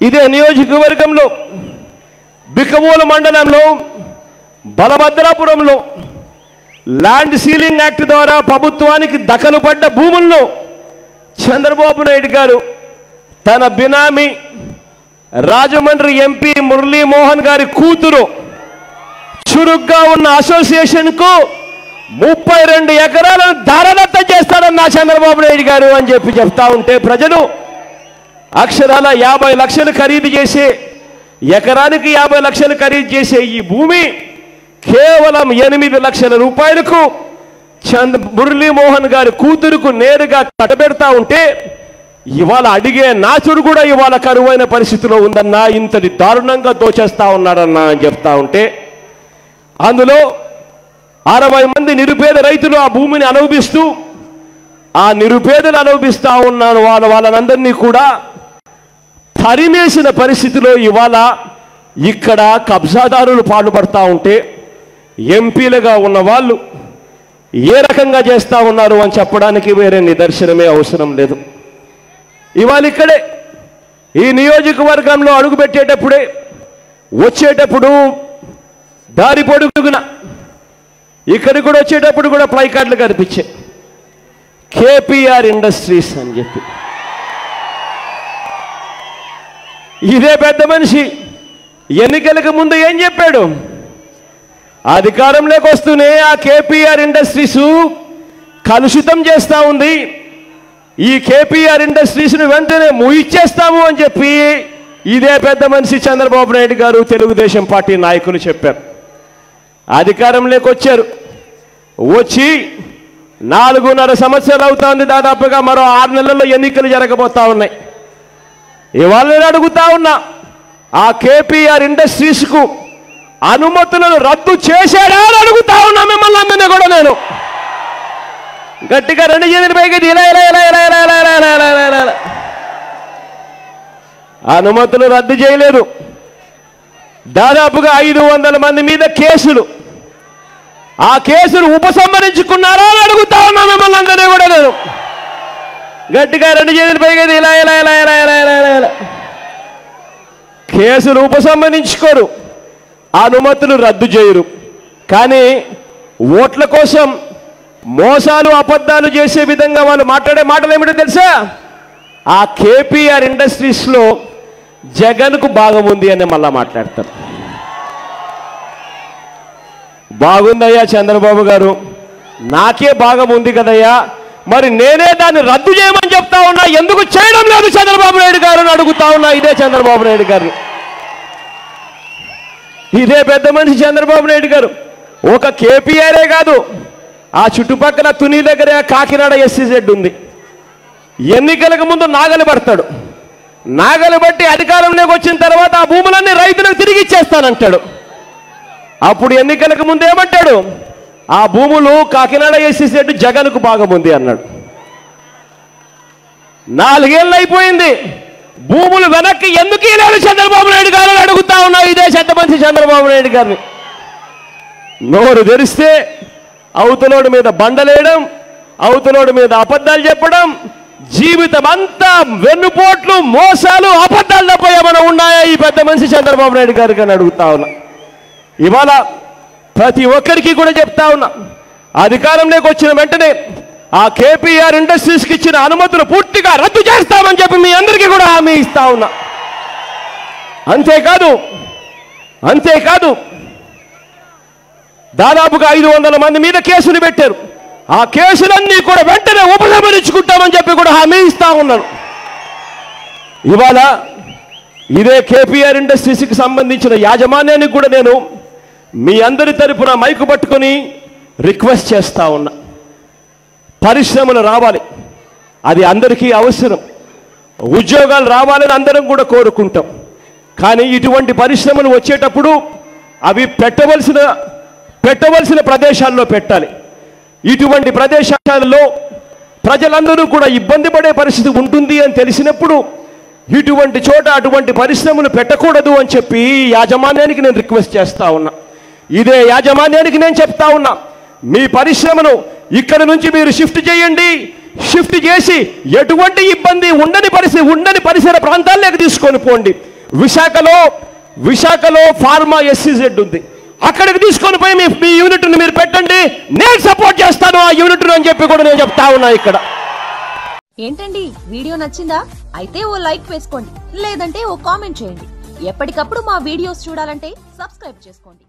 ఇదే నియోజకవర్గంలో బికమూల మండలంలో బలభద్రాపురంలో ల్యాండ్ సీలింగ్ యాక్ట్ ద్వారా ప్రభుత్వానికి దఖలు పడ్డ భూముల్లో చంద్రబాబు నాయుడు గారు తన బినామీ రాజమండ్రి ఎంపీ మురళీమోహన్ గారి కూతురు చురుగ్గా ఉన్న అసోసియేషన్కు 32 ఎకరాలను ధారదత్తం చేస్తారన్న చంద్రబాబు నాయుడు గారు అని చెప్తా ఉంటే ప్రజలు అక్షరాల 50 లక్షలు ఖరీదు చేసే ఎకరానికి 50 లక్షలు ఖరీదు చేసే ఈ భూమి కేవలం 8 లక్షల రూపాయలకు మురళీమోహన్ గారి కూతురుకు నేరుగా కట్టబెడతా ఉంటే ఇవాళ అడిగే నాచుడు కూడా ఇవాళ కరువైన పరిస్థితిలో ఉందన్నా, ఇంతటి దారుణంగా దోచేస్తా ఉన్నాడన్నా అని చెప్తా ఉంటే అందులో 60 మంది నిరుపేద రైతులు ఆ భూమిని అనుభవిస్తూ ఆ నిరుపేదలు అనుభవిస్తా ఉన్నాను వాళ్ళనందరినీ కూడా తరిమేసిన పరిస్థితిలో ఇవాళ ఇక్కడ కబ్జాదారులు పాల్పడతా ఉంటే ఎంపీలుగా ఉన్న వాళ్ళు ఏ రకంగా చేస్తా ఉన్నారు అని చెప్పడానికి వేరే నిదర్శనమే అవసరం లేదు. ఇవాళ ఇక్కడే ఈ నియోజకవర్గంలో అడుగుపెట్టేటప్పుడే వచ్చేటప్పుడు దారి పొడుగున ఇక్కడికి కూడా వచ్చేటప్పుడు కూడా ప్లై కార్డులు కనిపించాయి, కేపీఆర్ ఇండస్ట్రీస్ అని చెప్పి. ఇదే పెద్ద మనిషి ఎన్నికలకు ముందు ఏం చెప్పాడు? అధికారంలోకి వస్తూనే ఆ కేపీఆర్ ఇండస్ట్రీస్ కలుషితం చేస్తూ ఉంది, ఈ కేపీఆర్ ఇండస్ట్రీస్ను వెంటనే ముయిచ్చేస్తాము అని చెప్పి ఇదే పెద్ద మనిషి చంద్రబాబు నాయుడు గారు తెలుగుదేశం పార్టీ నాయకులు చెప్పారు. అధికారంలోకి వచ్చారు, వచ్చి 4.5 సంవత్సరాలు అవుతుంది, దాదాపుగా మరో 6 నెలల్లో ఎన్నికలు జరగబోతా ఉన్నాయి. ఇవాళ నేను అడుగుతా ఉన్నా, ఆ కేపీఆర్ ఇండస్ట్రీస్కు అనుమతులను రద్దు చేశాడా అని అడుగుతా ఉన్నా మిమ్మల్ని అందరినీ కూడా. నేను గట్టిగా 2 చేతుల పైకి ఇలా ఇలా ఇలా ఇలా ఇలా ఇలా ఇలా ఇలా ఇలా ఇలా అనుమతులు రద్దు చేయలేదు. దాదాపుగా 500 మంది మీద కేసులు, ఆ కేసులు ఉపసంహరించుకున్నారా అని అడుగుతా ఉన్నా మిమ్మల్ని అందరినీ కూడా. నేను గట్టిగా 2 చేతుల పైకి ఇలా ఇలా ఇలా ఇలా ఇలా ఇలా ఇలా కేసులు ఉపసంహరించుకోరు, అనుమతులు రద్దు చేయరు. కానీ ఓట్ల కోసం మోసాలు అబద్ధాలు చేసే విధంగా వాళ్ళు మాట్లాడే మాటలు ఏమిటో తెలుసా? ఆ కేపీఆర్ ఇండస్ట్రీస్లో జగన్కు భాగం ఉంది అని మళ్ళా మాట్లాడతారు. బాగుందయ్యా చంద్రబాబు గారు, నాకే భాగం ఉంది కదయ్యా, మరి నేనే దాన్ని రద్దు చేయమని చెప్తా ఉన్నా, ఎందుకు చేయడం లేదు చంద్రబాబు నాయుడు గారు అని అడుగుతా ఉన్నా ఇదే చంద్రబాబు నాయుడు గారు. ఇదే పెద్ద మనిషి చంద్రబాబు నాయుడు గారు ఒక కేపీఆరే కాదు, ఆ చుట్టుపక్కల తుని దగ్గర కాకినాడ ఎస్సీజెడ్ ఉంది. ఎన్నికలకు ముందు నాగలి పడతాడు, నాగలి బట్టి అధికారంలోకి వచ్చిన తర్వాత ఆ భూములన్నీ రైతులకు తిరిగి ఇచ్చేస్తానంటాడు. అప్పుడు ఎన్నికలకు ముందు ఏమంటాడు? ఆ భూములు కాకినాడ ఎస్సీజెడ్ జగన్కు భాగం ఉంది అన్నాడు. 4 ఏళ్ళు అయిపోయింది, భూములు వెనక్కి ఎందుకు ఇవ్వలేదు చంద్రబాబు నాయుడు గారు అని అడుగుతా ఉన్నా ఇదే చెత్త మనిషి చంద్రబాబు నాయుడు గారిని. నోరు తెరిస్తే అవతలోడి మీద బండలేయడం, అవతలోడి మీద అబద్ధాలు చెప్పడం, జీవితం అంతా వెన్నుపోట్లు మోసాలు అబద్ధాలు తప్ప ఏమైనా ఉన్నాయా ఈ పెద్ద మనిషి చంద్రబాబు నాయుడు గారికి అని అడుగుతా ఉన్నా. ఇవాళ ప్రతి ఒక్కరికి కూడా చెప్తా ఉన్నా, అధికారంలోకి వచ్చిన వెంటనే ఆ కేపీఆర్ ఇండస్ట్రీస్కి ఇచ్చిన అనుమతులు పూర్తిగా రద్దు చేస్తామని చెప్పి మీ అందరికీ కూడా హామీ ఇస్తా ఉన్నా. అంతేకాదు దాదాపుగా 500 మంది మీద కేసులు పెట్టారు, ఆ కేసులన్నీ కూడా వెంటనే ఉపసంహరించుకుంటామని చెప్పి కూడా హామీ ఇస్తా ఉన్నాను. ఇవాళ ఇదే కేపీఆర్ ఇండస్ట్రీస్కి సంబంధించిన యాజమాన్యానికి కూడా నేను మీ అందరి తరపున మైకు పట్టుకొని రిక్వెస్ట్ చేస్తా ఉన్నా, పరిశ్రమలు రావాలి, అది అందరికీ అవసరం, ఉద్యోగాలు రావాలని అందరం కూడా కోరుకుంటాం. కానీ ఇటువంటి పరిశ్రమలు వచ్చేటప్పుడు అవి పెట్టవలసిన ప్రదేశాల్లో పెట్టాలి. ఇటువంటి ప్రదేశాలలో ప్రజలందరూ కూడా ఇబ్బంది పడే పరిస్థితి ఉంటుంది అని తెలిసినప్పుడు ఇటువంటి చోట అటువంటి పరిశ్రమలు పెట్టకూడదు అని చెప్పి యాజమాన్యానికి నేను రిక్వెస్ట్ చేస్తా ఉన్నా. ఇదే యాజమాన్యానికి నేను చెప్తా ఉన్నా, మీ పరిశ్రమను ఇక్కడ నుంచి మీరు షిఫ్ట్ చేయండి. షిఫ్ట్ చేసి ఎటువంటి ఇబ్బంది ఉండని పరిసర ప్రాంతాల్లోకి తీసుకొని పోండి. విశాఖలో ఫార్మా SEZ ఉంది, అక్కడికి తీసుకొని పోయి మీ యూనిట్ని మీరు పెట్టండి. నేను సపోర్ట్ చేస్తాను ఆ యూనిట్ను అని చెప్పి కూడా నేను చెప్తా ఉన్నా. ఇక్కడ ఏంటండి, వీడియో నచ్చిందా? అయితే ఓ లైక్ వేసుకోండి, లేదంటే ఓ కామెంట్ చేయండి. ఎప్పటికప్పుడు మా వీడియోస్ చూడాలంటే సబ్స్క్రైబ్ చేసుకోండి.